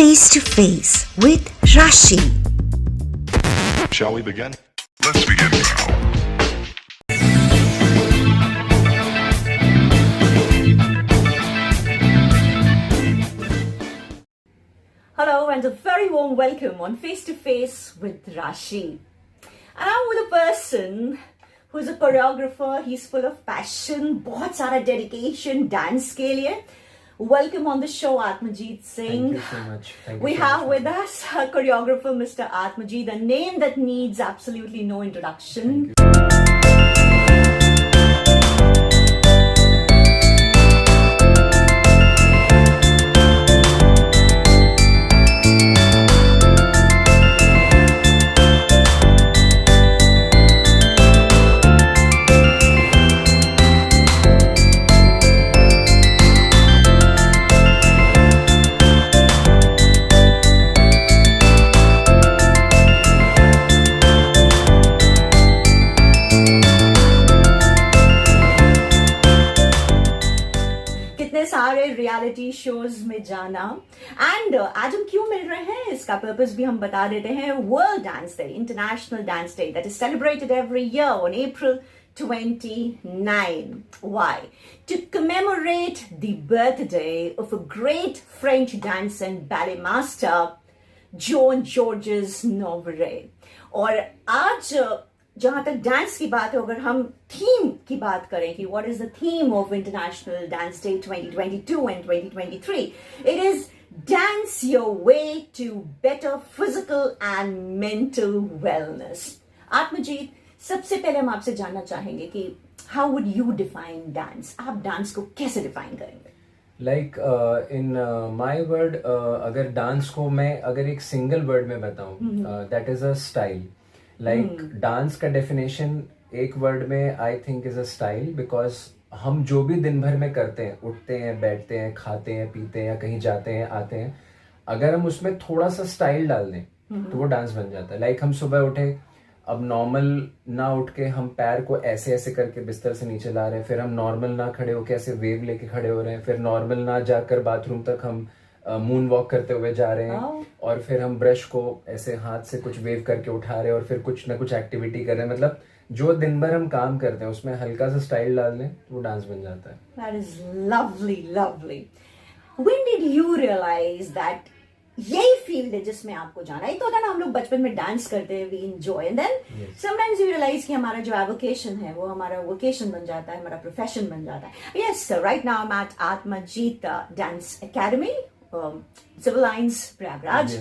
Face to Face with Rashi. Shall we begin? Let's begin now. Hello and a very warm welcome on Face to Face with Rashi. And I'm with a person who's a choreographer. He's full of passion, बहुत सारा dedication dance के लिए. Welcome on the show, Atmajit Singh. Thank you so much. We have with us a choreographer, Mr. Atmajit, a name that needs absolutely no introduction. सारे reality shows में जाना and आज हम क्यों मिल रहे हैं इसका पर्पस भी हम बता देते हैं. World dance day, international dance day that is celebrated every year on April 29. Why? To commemorate the birthday of a great French dance and ballet master, Jean-Georges Nouvret. और आज जहां तक डांस की बात है, अगर हम थीम की बात करें कि what is the theme of international dance day 2022 and 2023, it is dance your way to better physical and mental wellness. Atamjit, सबसे पहले हम आपसे जानना चाहेंगे कि how would you define dance? आप डांस को कैसे डिफाइन करेंगे? लाइक इन माई वर्ड, अगर डांस को मैं अगर एक सिंगल वर्ड में बताऊं, that is a style. Like dance का डेफिनेशन एक वर्ड में I think is a style, because हम जो भी दिन भर में करते हैं, उठते हैं, बैठते हैं, खाते हैं, पीते हैं या कहीं जाते हैं, आते हैं, अगर हम उसमें थोड़ा सा स्टाइल डाल दें तो वो डांस बन जाता है. लाइक हम सुबह उठे, अब नॉर्मल ना उठ के हम पैर को ऐसे ऐसे करके बिस्तर से नीचे ला रहे हैं, फिर हम नॉर्मल ना खड़े होके ऐसे वेव लेके खड़े हो रहे हैं, फिर नॉर्मल ना जाकर बाथरूम तक हम मून वॉक करते हुए जा रहे हैं, और फिर हम ब्रश को ऐसे हाथ से कुछ वेव करके उठा रहे हैं, और फिर कुछ ना कुछ एक्टिविटी कर रहे हैं. मतलब जो दिन भर हम काम करते हैं उसमें हल्का सा स्टाइल डाल दें तो वो डांस बन जाता है. That is lovely, lovely. When did you realize that यही फील्ड है जिसमें आपको जाना है? तो होता है ना, हम लोग बचपन में डांस करते हैं, we enjoy, and then sometimes you realise कि हमारा जो एवोकेशन है वो हमारा वोकेशन बन जाता है, हमारा प्रोफेशन बन जाता है. Yes, right now I am at Atamjit dance academy, civil lines, Prayagraj.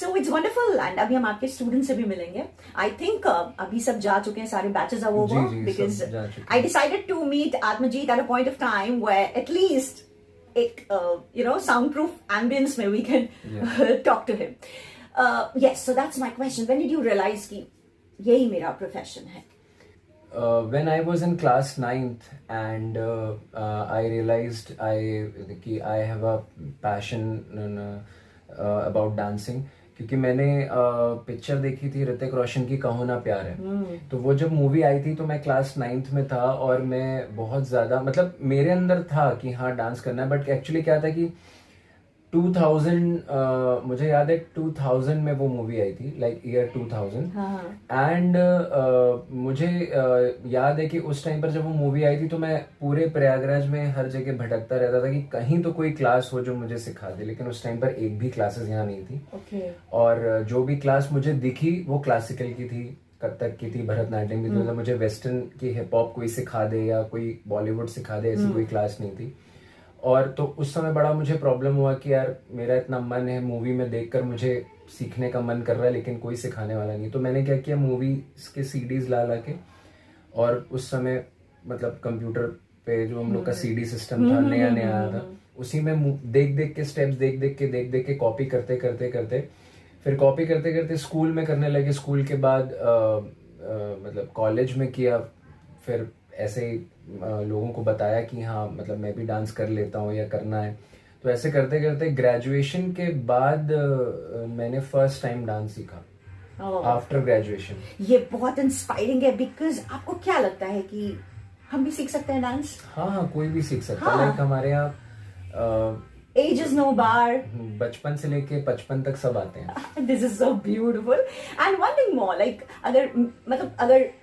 So it's wonderful. And अभी हम आपके स्टूडेंट से भी मिलेंगे. आई थिंक अभी सब जा चुके हैं, सारे batches are over, because I decided to meet Atamjit at a point of time where at least एक soundproof ambience में we can talk to him. Yes, so that's my question. When did you realize कि यही मेरा profession है? When I was in class 9th and I realized कि I have a passion about dancing, क्योंकि मैंने picture देखी थी ऋतिक रोशन की कहो ना प्यार है. तो वो जब मूवी आई थी तो मैं क्लास 9th में था, और मैं बहुत ज़्यादा, मतलब मेरे अंदर था कि हाँ डांस करना है, बट एक्चुअली क्या था कि 2000 मुझे याद है 2000 में वो मूवी आई थी, लाइक ईयर 2000. एंड मुझे याद है कि उस टाइम पर जब वो मूवी आई थी तो मैं पूरे प्रयागराज में हर जगह भटकता रहता था कि कहीं तो कोई क्लास हो जो मुझे सिखा दे, लेकिन उस टाइम पर एक भी क्लासेस यहाँ नहीं थी. और जो भी क्लास मुझे दिखी वो क्लासिकल की थी, कथक की थी, भरतनाट्यम की थी. मतलब मुझे वेस्टर्न की हिप हॉप कोई सिखा दे या कोई बॉलीवुड सिखा दे, ऐसी कोई क्लास नहीं थी. और तो उस समय बड़ा मुझे प्रॉब्लम हुआ कि यार मेरा इतना मन है, मूवी में देखकर मुझे सीखने का मन कर रहा है, लेकिन कोई सिखाने वाला नहीं. तो मैंने क्या किया, मूवी के सीडीज ला के, और उस समय मतलब कंप्यूटर पे जो हम लोग का सीडी सिस्टम था, नया नया आया था, उसी में देख देख के स्टेप्स देख के कॉपी करते फिर कॉपी करते स्कूल में करने लगे. स्कूल के बाद मतलब कॉलेज में किया, फिर ऐसे ही लोगों को बताया कि हाँ मतलब मैं भी डांस कर लेता हूँ या करना है. तो ऐसे करते ग्रेजुएशन के बाद मैंने फर्स्ट टाइम डांस सीखा. After graduation. ये बहुत इंस्पायरिंग है, बिकॉज आपको क्या लगता है कि हम भी सीख सकते हैं डांस? हाँ, कोई भी सीख सकता है. लाइक हमारे यहाँ एजेस नो बार. बचपन से लेके 55 तक सब आते हैं. This is so beautiful. And one thing more, like अगर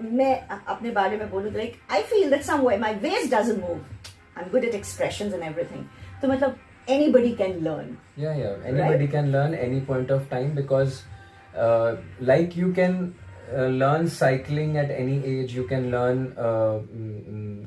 मैं अपने बारे में बोलूँ, like I feel that somewhere my waist doesn't move. I'm good at expressions and everything. तो मतलब anybody can learn. Yeah, anybody can learn any point of time, because like you can learn cycling at any age, you can learn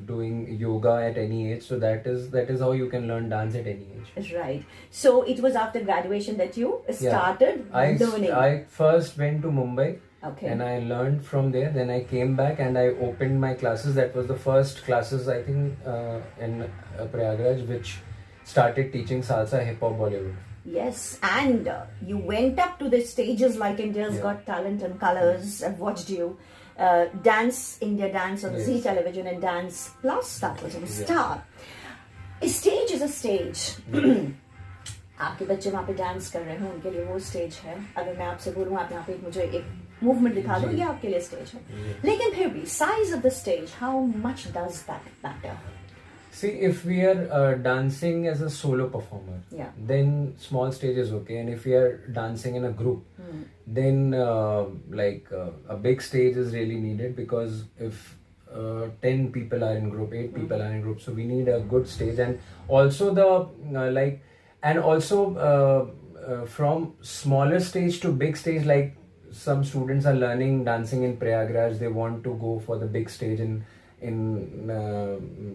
doing yoga at any age, so that is how you can learn dance at any age. Right. So it was after graduation that you started learning. I first went to Mumbai. Okay. And I learned from there. Then I came back and I opened my classes. That was the first classes, I think, in Prayagraj, which started teaching salsa, hip hop, Bollywood. Yes, and you went up to the stages like India's Got Talent and Colors. I've watched you dance India Dance on Zee Television and Dance Plus. That was a star. A stage is a stage. आपके बच्चे वहाँ पे dance कर रहे हैं, उनके लिए वो स्टेज है. अगर मैं आपसे बोलूँ आप यहाँ पे मुझे एक मूवमेंट दिखा दो, ये आपके लिए स्टेज है. लेकिन फिर भी size of the stage, how much does that matter? See, if we are dancing as a solo performer, then small stage is okay. And if we are dancing in a group, then a big stage is really needed, because if 10 people are in group, 8 people are in group, so we need a good stage. And also from smaller stage to big stage, like some students are learning dancing in Prayagraj, they want to go for the big stage in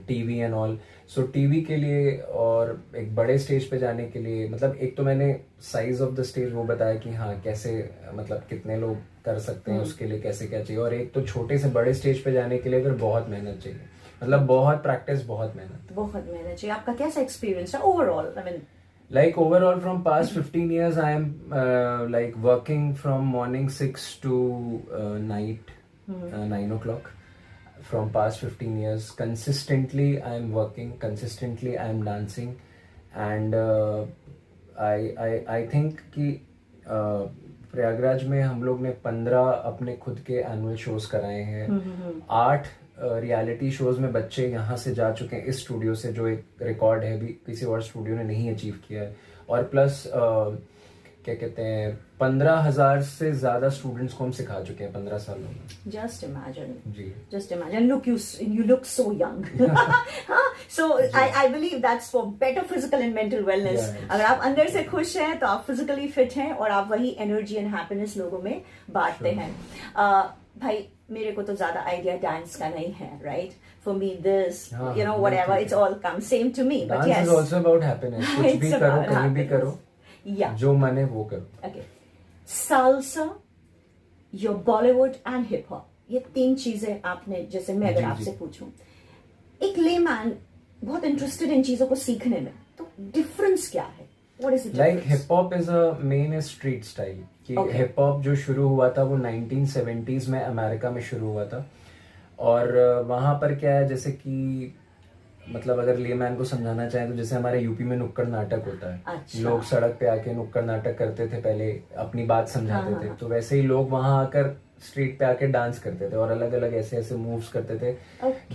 TV and all. So TV के लिए और एक बड़े stage पे जाने के लिए, मतलब एक तो मैंने साइज ऑफ द स्टेज वो बताया कि हाँ कैसे, मतलब कितने लोग कर सकते हैं, उसके लिए कैसे क्या चाहिए. और एक तो छोटे से बड़े स्टेज पे जाने के लिए फिर बहुत मेहनत चाहिए, मतलब बहुत प्रैक्टिस, बहुत मेहनत चाहिए. आपका कैसा एक्सपीरियंस है overall? I mean like overall from past 15 years I am like working from morning 6 to night 9 o'clock. From past 15 years consistently I am working, consistently I am dancing, and I think कि प्रयागराज में हम लोग ने 15 अपने खुद के annual shows कराए हैं. 8 रियलिटी शोज में बच्चे यहाँ से जा चुके हैं इस स्टूडियो से, जो एक रिकॉर्ड है, भी किसी और स्टूडियो ने नहीं अचीव किया है. और प्लस क्या कहते हैं, 15,000 से ज्यादा स्टूडेंट्स को हम सिखा चुके हैं 15 सालों में. Just imagine. Ji. Just imagine. Look, you look so young. So I believe that's for better physical and mental wellness. अगर आप अंदर से खुश हैं तो आप physically fit हैं, और आप वही energy and happiness लोगों में बांटते हैं. भाई मेरे को तो ज्यादा आइडिया डांस का नहीं है, right? For me, this, you know, whatever, it's all comes same to me. But Dance yes, is also about happiness. कुछ भी करो, कहीं भी करो, जो मने वो करो. Okay. Salsa, your Bollywood and hip hop, ये 3 चीजें आपने, जैसे मैं अगर आपसे पूछूं, एक लेमैन बहुत इंटरेस्टेड इन चीजों को सीखने में, तो डिफरेंस क्या है? What is the difference? Like hip hop is a main street style. कि hip hop जो शुरू हुआ था वो 1970s में अमेरिका में शुरू हुआ था. और वहाँ पर क्या है, जैसे कि मतलब अगर लेमैन को समझाना चाहें तो जैसे हमारे यूपी में नुक्कड़ नाटक होता है. अच्छा. लोग सड़क पे आके नुक्कड़ नाटक करते थे, पहले अपनी बात समझाते थे. तो वैसे ही लोग वहां आकर स्ट्रीट पे आके डांस करते थे और अलग अलग ऐसे ऐसे मूव्स करते थे.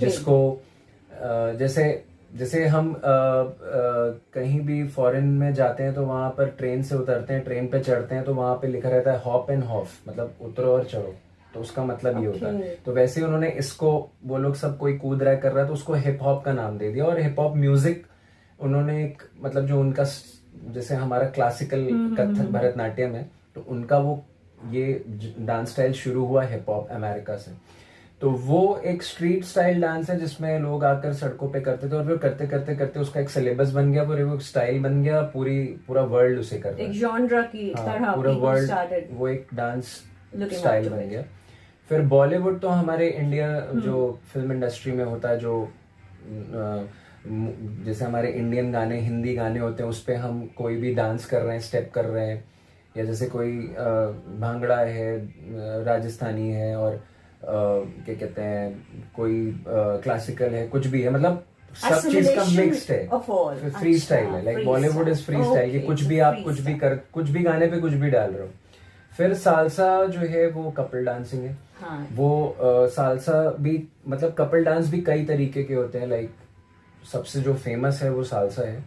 जिसको जैसे हम कहीं भी फॉरेन में जाते हैं तो वहां पर ट्रेन से उतरते हैं, ट्रेन पे चढ़ते हैं तो वहां पे लिखा रहता है हॉप एंड हॉफ, मतलब उतरो और चढ़ो. तो उसका मतलब ये होता है. तो वैसे ही उन्होंने इसको, वो लोग सब कोई कूद रहा कर रहा है तो उसको हिप हॉप का नाम दे दिया. और हिप हॉप म्यूजिक उन्होंने एक, मतलब जो उनका, जैसे हमारा क्लासिकल कथक भरतनाट्यम है, तो उनका वो ये डांस स्टाइल शुरू हुआ हिप हॉप अमेरिका से. तो वो एक स्ट्रीट स्टाइल डांस है जिसमें लोग आकर सड़कों पे करते थे, और फिर करते करते करते उसका एक सिलेबस बन गया, पूरे वो स्टाइल बन गया, पूरा वर्ल्ड उसे कर रहा है, एक जॉनरा की तरह पूरा वर्ल्ड वो एक डांस स्टाइल बन गया. फिर बॉलीवुड तो हमारे इंडिया जो फिल्म इंडस्ट्री में होता है, जो जैसे हमारे इंडियन गाने, हिंदी गाने होते हैं, उस पे हम कोई भी डांस कर रहे हैं, स्टेप कर रहे हैं, या जैसे कोई भांगड़ा है, राजस्थानी है, और क्या कहते हैं, कोई क्लासिकल है, कुछ भी है, मतलब सब चीज का मिक्स्ड है, फ्री स्टाइल है. Like Bollywood is free style, कि कुछ भी आप कुछ भी गाने पे कुछ भी डाल रहे हो. फिर सालसा जो है वो कपल डांसिंग है. वो सालसा भी, मतलब कपल डांस भी कई तरीके के होते हैं. लाइक सबसे जो फेमस है वो सालसा है.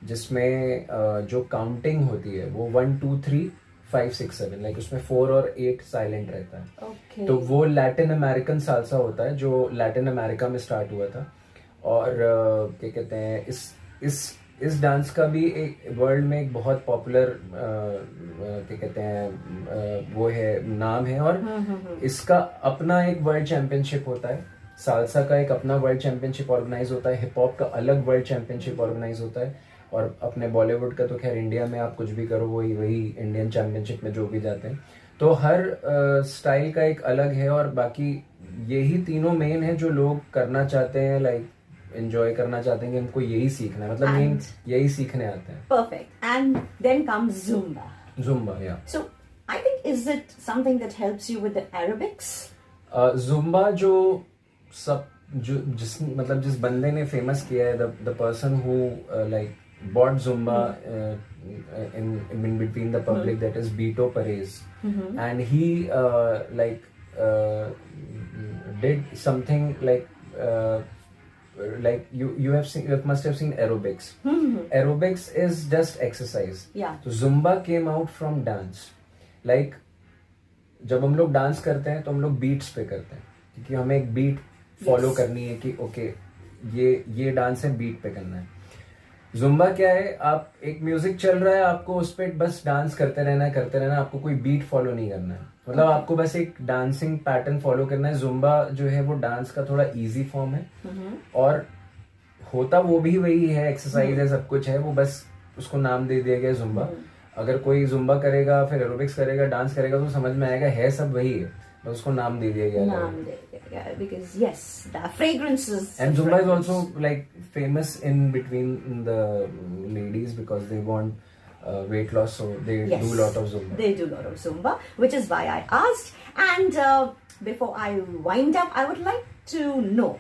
जिसमें जो काउंटिंग होती है वो 1 2 3 5 6 7, लाइक उसमें 4 और 8 साइलेंट रहता है। Okay. तो वो लैटिन अमेरिकन सालसा होता है जो लैटिन अमेरिका में स्टार्ट हुआ था। और क्या कहते हैं, इस डांस का भी एक वर्ल्ड में एक बहुत पॉपुलर क्या कहते हैं वो है, नाम है। और इसका अपना एक वर्ल्ड चैंपियनशिप होता है, सालसा का एक अपना वर्ल्ड चैंपियनशिप ऑर्गेनाइज होता है, हिप हॉप का अलग वर्ल्ड चैंपियनशिप ऑर्गेनाइज होता है, और अपने बॉलीवुड का तो खैर इंडिया में आप कुछ भी करो वही इंडियन चैंपियनशिप में जो भी जाते हैं। तो हर स्टाइल का एक अलग है, और बाकी यही तीनों मेन है जो लोग करना चाहते हैं, लाइक एंजॉय करना चाहते हैं कि हमको यही सीखना है, मतलब मेन यही सीखने आते हैं। Perfect. And then comes Zumba. Zumba, या So I think, is it something that helps you with the aerobics? Zumba जो जिस बंदे ने फेमस किया है, the person who like bot Zumba in between the public, that is Beto Perez, and he did something like you must have seen aerobics. Aerobics is just exercise. Yeah. So Zumba came out from dance. Like जब हम लोग dance करते हैं तो हम लोग beats पे करते हैं, क्योंकि हमें एक बीट फॉलो करनी है कि ओके ये डांस है, बीट पे करना है। जुम्बा क्या है, आप एक म्यूजिक चल रहा है, आपको उस पर बस डांस करते रहना है, आपको कोई बीट फॉलो नहीं करना है, मतलब आपको बस एक डांसिंग पैटर्न फॉलो करना है। जुम्बा जो है वो डांस का थोड़ा इजी फॉर्म है, और होता वो भी वही है, एक्सरसाइज है, सब कुछ है, वो बस उसको नाम दे दिया गया जुम्बा। अगर कोई जुम्बा करेगा, फिर एरोबिक्स करेगा, डांस करेगा, तो समझ में आएगा है सब वही है, बस उसको नाम दे दिया गया। Because yes, the fragrances. And Zumba is also like famous in between the ladies because they want weight loss, so they do a lot of Zumba. They do a lot of Zumba, which is why I asked. And before I wind up, I would like to know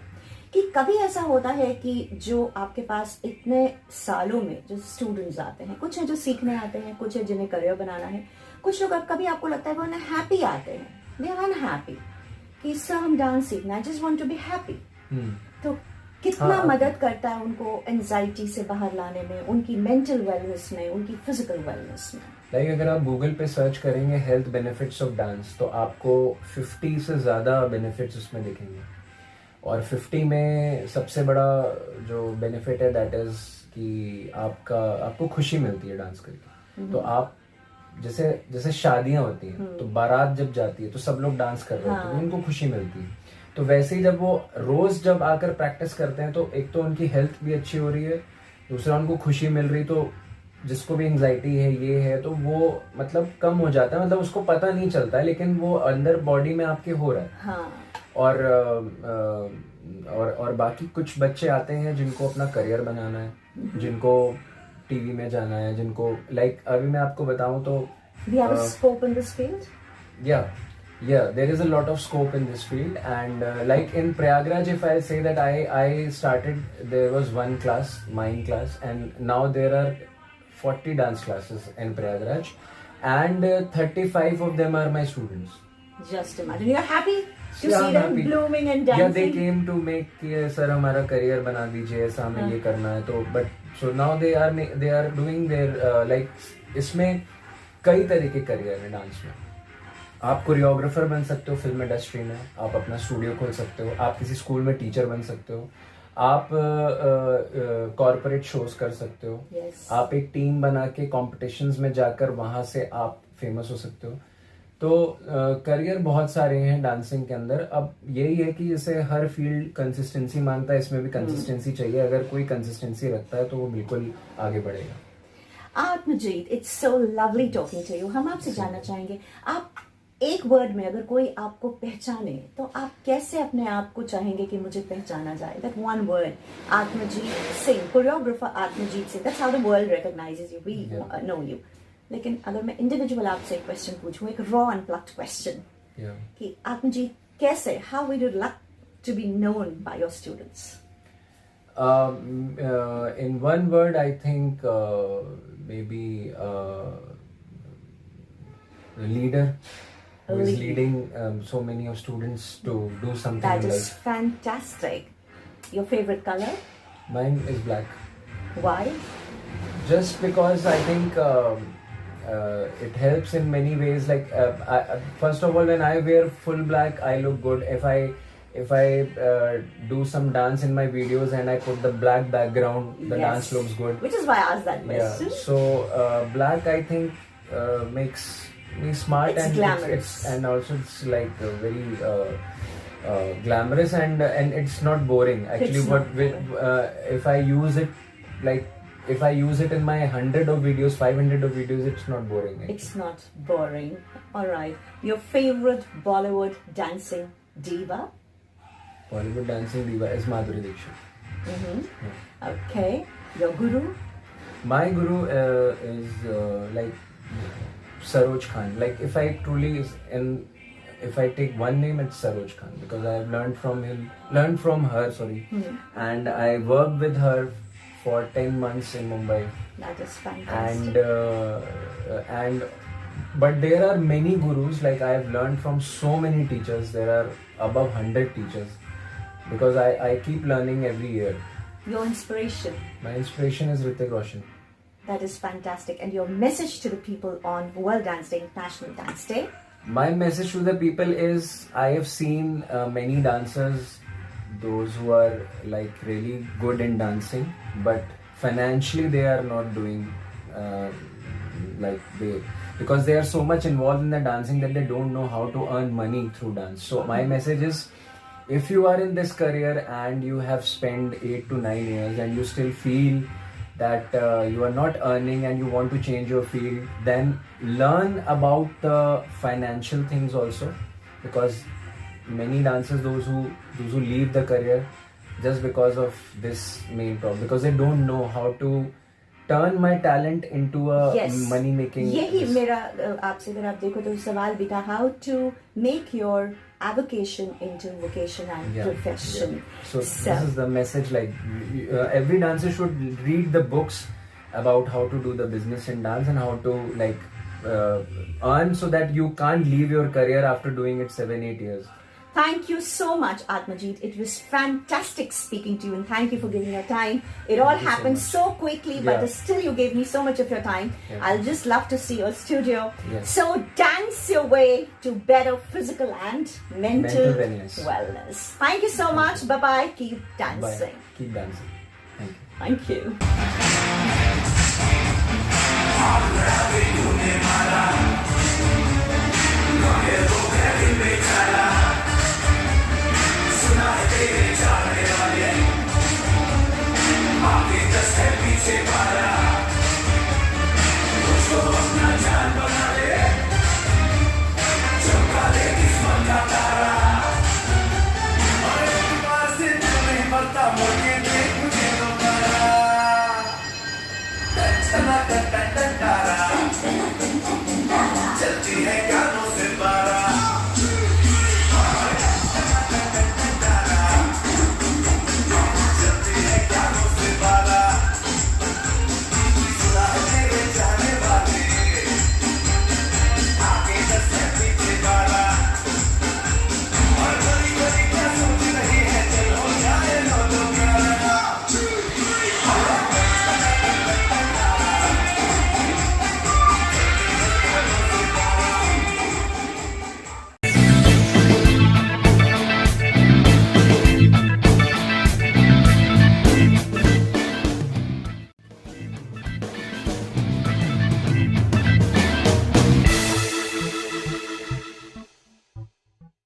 कि कभी ऐसा होता है कि जो आपके पास इतने सालों में जो स्टूडेंट्स आते हैं, कुछ है जो सीखने आते हैं, कुछ है जिन्हें करियर बनाना है, कुछ लोग कभी आपको लगता है वो अनहैप्पी आते हैं, दे आर अनहैप्पी कि सर हम डांस सीखना है, just want to be happy. तो कितना मदद करता है उनको एंजाइटी से बाहर लाने में, उनकी मेंटल वेलनेस में, उनकी फिजिकल वेलनेस में? लाइक अगर आप गूगल पे सर्च करेंगे हेल्थ बेनिफिट्स ऑफ डांस, तो आपको 50 से ज्यादा बेनिफिट्स उसमें दिखेंगे। और 50 में सबसे बड़ा जो बेनिफिट है दैट इज कि आपको खुशी मिलती है डांस करके। तो आप जैसे शादियां होती हैं तो बारात जब जाती है तो सब लोग डांस कर रहे होते हैं, उनको खुशी मिलती है। तो वैसे ही जब वो रोज जब आकर प्रैक्टिस करते हैं तो एक तो उनकी हेल्थ भी अच्छी हो रही है, दूसरा उनको खुशी मिल रही, तो जिसको भी एंजाइटी है ये है तो वो मतलब कम हो जाता है, मतलब उसको पता नहीं चलता है, लेकिन वो अंदर बॉडी में आपके हो रहा है। हाँ। और बाकी कुछ बच्चे आते हैं जिनको अपना करियर बनाना है, जिनको टीवी में जाना है, जिनको लाइक अभी मैं आपको बताऊं तो We have a scope in this field? Yeah, there is a lot of scope in this field, and like in Prayagraj, if I say that I started, there was one class, mime class, and now there are 40 dance classes in Prayagraj, and 35 of them are my students. Just imagine. You're happy to Yeah, see I'm them happy. blooming and dancing. Yeah, they came to make कि sir हमारा career बना दीजिए, ऐसा हमें ये करना है, तो but so now they are doing their like इसमें कई तरह के करियर है डांस में। आप कोरियोग्राफर बन सकते हो फिल्म इंडस्ट्री में, आप अपना स्टूडियो खोल सकते हो, आप किसी स्कूल में टीचर बन सकते हो, आप कॉर्पोरेट शोज कर सकते हो, Yes. आप एक टीम बना के कॉम्पिटिशन्स में जाकर वहां से आप फेमस हो सकते हो। तो करियर बहुत सारे हैं डांसिंग के अंदर। अब यही है कि जैसे हर फील्ड कंसिस्टेंसी मांगता है, इसमें भी कंसिस्टेंसी चाहिए। अगर कोई कंसिस्टेंसी रखता है तो वो बिल्कुल आगे बढ़ेगा। Atamjit, it's so lovely talking to you. हम आपसे जानना चाहेंगे, आप एक वर्ड में अगर कोई आपको पहचाने तो आप कैसे अपने आप को चाहेंगे कि मुझे पहचाना जाए? That one word, Atamjit Singh, choreographer Atamjit Singh, that's how the world recognises you, we know you. लेकिन अगर मैं इंडिविजुअल आपसे एक क्वेश्चन पूछूं, एक रॉ एंड प्लक्ड क्वेश्चन, कि आत्मजीत कैसे, how would you like to be known by your students? In one word, I think maybe a leader who is leading so many of students to do something That in is life. fantastic. Your favorite color? Mine is black. Why? Just because I think it helps in many ways. Like first of all, when I wear full black, I look good. If I do some dance in my videos and I put the black background, the Yes. dance looks good. Which is why I asked that question. Yeah. So black, I think, makes me smart. It's and glamorous. and also it's like very glamorous, and it's not boring. Actually, It's not boring. if I use it like. If I use it in my 100 of videos, 500 of videos, it's not boring. Actually. It's not boring. Alright. Your favorite Bollywood dancing diva? Bollywood dancing diva is Madhuri Dixit. Okay. Your guru? My guru is like Saroj Khan. Like if I truly if I take one name, it's Saroj Khan, because I have learned from her, and I worked with her for 10 months in Mumbai. That is fantastic. And but there are many gurus. Like I have learned from so many teachers. There are above 100 teachers, because I keep learning every year. Your inspiration? My inspiration is Hrithik Roshan. That is fantastic. And your message to the people on World Dance Day, International Dance Day? My message to the people is, I have seen many dancers, those who are like really good in dancing, but financially they are not doing because they are so much involved in the dancing that they don't know how to earn money through dance. So my message is, if you are in this career and you have spent 8 to 9 years and you still feel that you are not earning and you want to change your field, then learn about the financial things also, because many dancers, those who leave the career just because of this main problem, because they don't know how to turn my talent into a money making. यही मेरा आपसे अगर आप देखो तो सवाल भी था, how to make your avocation into vocation and profession. Yeah. So this is the message. Like every dancer should read the books about how to do the business in dance and how to earn, so that you can't leave your career after doing it 7-8 years. Thank you so much, Atmajit. It was fantastic speaking to you, and thank you for giving your time. It all happened so quickly, but still you gave me so much of your time. I'll just love to see your studio. So dance your way to better physical and mental wellness. Thank you so much. Bye-bye. Keep dancing. Bye. Keep dancing. Thank you. Thank you.